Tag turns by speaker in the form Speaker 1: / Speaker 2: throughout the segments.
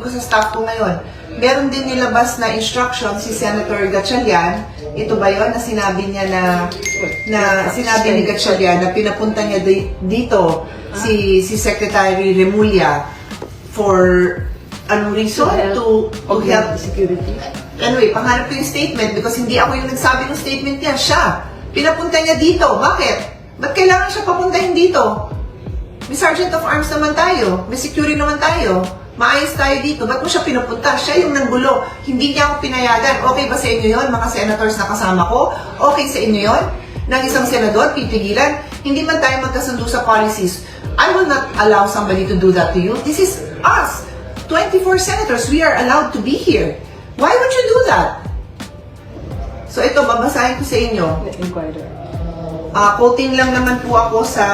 Speaker 1: ko sa staff ko ngayon, meron din nilabas na instruction si Senator Gatchalian. Ito ba yon na sinabi niya na sinabi ni Gatchalian na pinapunta niya dito si Secretary Remulla for anong reason? To help
Speaker 2: security.
Speaker 1: Anyway, pangarap ko yung statement because hindi ako yung nagsabi ng statement niya. Siya. Pinapunta niya dito. Bakit? Ba't kailangan siya papuntahin dito? May Sergeant of Arms naman tayo. May security naman tayo. Maayos tayo dito. Ba't mo siya pinupunta? Siya yung nanggulo. Hindi niya ako pinayagan. Okay ba sa inyo yon, mga senators na kasama ko? Okay sa inyo yon? Nang isang senador, pipigilan? Hindi man tayo magkasundo sa policies. I will not allow somebody to do that to you. This is us. 24 senators. We are allowed to be here. Why would you do that? So ito, babasahin ko sa inyo.
Speaker 2: Inquirer.
Speaker 1: Quoting lang naman po ako sa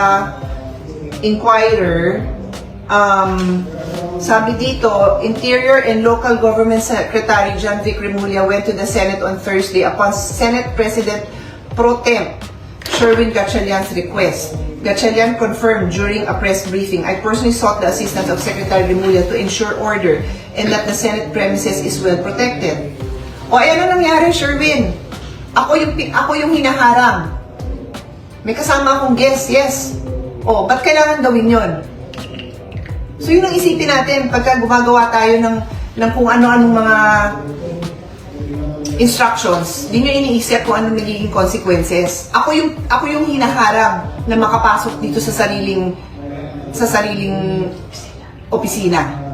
Speaker 1: Inquirer. Sabi dito, Interior and Local Government Secretary John Vic Remulla went to the Senate on Thursday upon Senate President Pro Tem Sherwin Gatchalian's request. Gatchalian confirmed during a press briefing, I personally sought the assistance of Secretary Remulla to ensure order and that the Senate premises is well protected. O ano nangyari, Sherwin? Ako yung hinaharang. May kasama akong guest, yes. O, ba't kailangan gawin yon? So yun ang isipin natin pagka gumagawa tayo ng kung ano-anong mga instructions. Hindi nyo iniisip kung anong nagiging consequences. Ako yung hinaharang na makapasok dito sa sariling opisina.